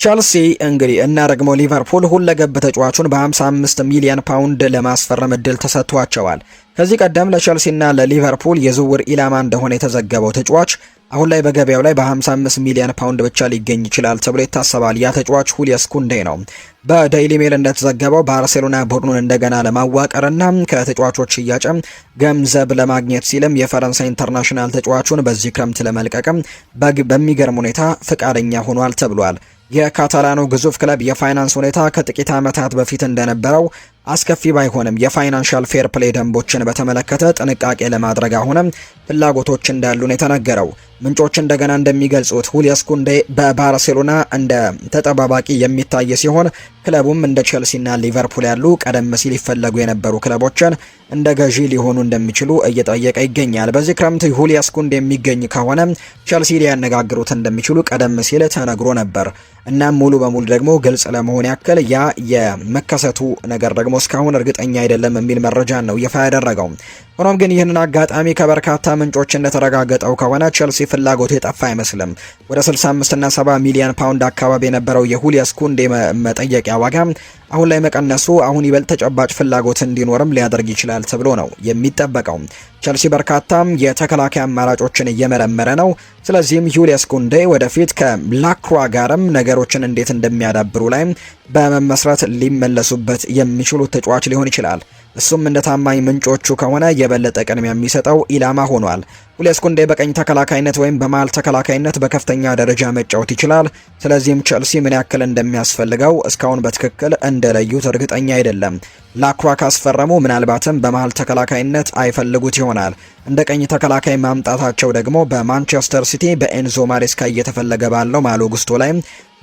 ቸልሲ እንግዲህ እና ደግሞ ሊቨርፑል ሁለገብ ተጫዋቹን በ55 ሚሊዮን ፓውንድ ለማስፈረም እድል ተሰጥቷቸዋል። ከዚህ ቀደም ለቸልሲና ለሊቨርፑል የዝውውር ኢላማ እንደሆነ የተዘገበው ተጫዋች አሁን ላይ በገበያው ላይ በ55 ሚሊዮን ፓውንድ ብቻ ሊገኝ ይችላል ተብሎ ይታሰባል። ያ ተጫዋች ሁሊየስ ኩንዴ ነው። በዴይሊ ሜል እንደተዘገበው ባርሴሎና ቡድኑን እንደገና ለማዋቀርና ከተጫዋቾች ሽያጭም ገንዘብ ለማግኘት ሲልም የፈረንሳይ ኢንተርናሽናል ተጫዋቹን በዚህ ክረምት ለመልቀቅም በሚገርም ሁኔታ ፈቃደኛ ሆኗል ተብሏል። የካታላኑ ግዙፍ ክለብ የፋይናንስ ሁኔታ ከጥቂት ዓመታት በፊት እንደነበረው አስከፊ ባይሆንም የፋይናንሻል ፌር ፕሌይ ደንቦችን በተመለከተ ጥንቃቄ ለማድረግ አሁንም ፍላጎቶች እንዳሉ ነው የተነገረው። ምንጮች እንደገና እንደሚገልጹት ሁሊየስ ኩንዴ በባርሴሎና እንደ ተጠባባቂ የሚታይ ሲሆን ክለቡም እንደ ቼልሲና ሊቨርፑል ያሉ ቀደም ሲል ይፈለጉ የነበሩ ክለቦችን እንደ ገዢ ሊሆኑ እንደሚችሉ እየጠየቀ ይገኛል። በዚህ ክረምት ሁሊየስ ኩንዴ የሚገኝ ከሆነ ቼልሲ ሊያነጋግሩት እንደሚችሉ ቀደም ሲል ተነግሮ ነበር። እናም ሙሉ በሙሉ ደግሞ ግልጽ ለመሆን ያክል ያ የመከሰቱ ነገር ደግሞ እስካሁን እርግጠኛ አይደለም የሚል መረጃ ነው ይፋ ያደረገው። ሆኖም ግን ይህንን አጋጣሚ ከበርካታ ምንጮች እንደተረጋገጠው ከሆነ ቼልሲ ፍላጎቱ የጠፋ አይመስልም። ወደ 65 እና 70 ሚሊዮን ፓውንድ አካባቢ የነበረው የሁሊየስ ኩንዴ መጠየቂያ ዋጋ አሁን ላይ መቀነሱ አሁን ይበልጥ ተጨባጭ ፍላጎት እንዲኖርም ሊያደርግ ይችላል ተብሎ ነው የሚጠበቀው። ቼልሲ በርካታም የተከላካይ አማራጮችን እየመረመረ ነው። ስለዚህም ሁሊየስ ኩንዴ ወደፊት ከላክሯ ጋርም ነገሮችን እንዴት እንደሚያዳብሩ ላይ በመመስረት ሊመለሱበት የሚችሉት ተጫዋች ሊሆን ይችላል። እሱም እንደ ታማኝ ምንጮቹ ከሆነ የበለጠ ቅድሚያ የሚሰጠው ኢላማ ሆኗል። ሁሊየስ ኩንዴ በቀኝ ተከላካይነት ወይም በመሃል ተከላካይነት በከፍተኛ ደረጃ መጫወት ይችላል። ስለዚህም ቸልሲ ምን ያክል እንደሚያስፈልገው እስካሁን በትክክል እንደለዩት እርግጠኛ አይደለም። ላክሯ ካስፈረሙ ምናልባትም በመሃል ተከላካይነት አይፈልጉት ይሆናል። እንደ ቀኝ ተከላካይ ማምጣታቸው ደግሞ በማንቸስተር ሲቲ በኤንዞ ማሬስካ እየተፈለገ ባለው ማሎ ጉስቶ ላይ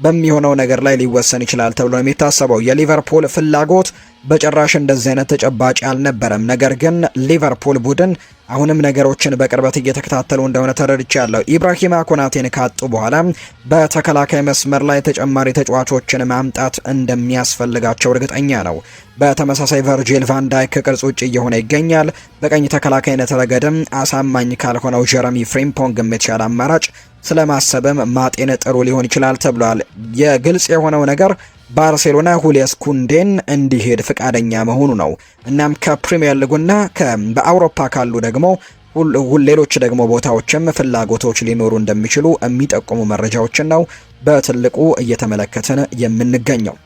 በሚሆነው ነገር ላይ ሊወሰን ይችላል ተብሎ ነው የሚታሰበው። የሊቨርፑል ፍላጎት በጭራሽ እንደዚህ አይነት ተጨባጭ አልነበረም። ነገር ግን ሊቨርፑል ቡድን አሁንም ነገሮችን በቅርበት እየተከታተሉ እንደሆነ ተረድቻለሁ። ኢብራሂማ ኮናቴን ካጡ በኋላ በተከላካይ መስመር ላይ ተጨማሪ ተጫዋቾችን ማምጣት እንደሚያስፈልጋቸው እርግጠኛ ነው። በተመሳሳይ ቨርጂል ቫን ዳይክ ከቅርጽ ውጭ እየሆነ ይገኛል። በቀኝ ተከላካይነት ረገድም አሳማኝ ካልሆነው ጀረሚ ፍሪምፖንግ የተሻለ አማራጭ ስለማሰብም ማጤን ጥሩ ሊሆን ይችላል ተብሏል። የግልጽ የሆነው ነገር ባርሴሎና ሁሊየስ ኩንዴን እንዲሄድ ፍቃደኛ መሆኑ ነው። እናም ከፕሪሚየር ሊጉና በአውሮፓ ካሉ ደግሞ ሌሎች ደግሞ ቦታዎችም ፍላጎቶች ሊኖሩ እንደሚችሉ የሚጠቁሙ መረጃዎችን ነው በትልቁ እየተመለከትን የምንገኘው።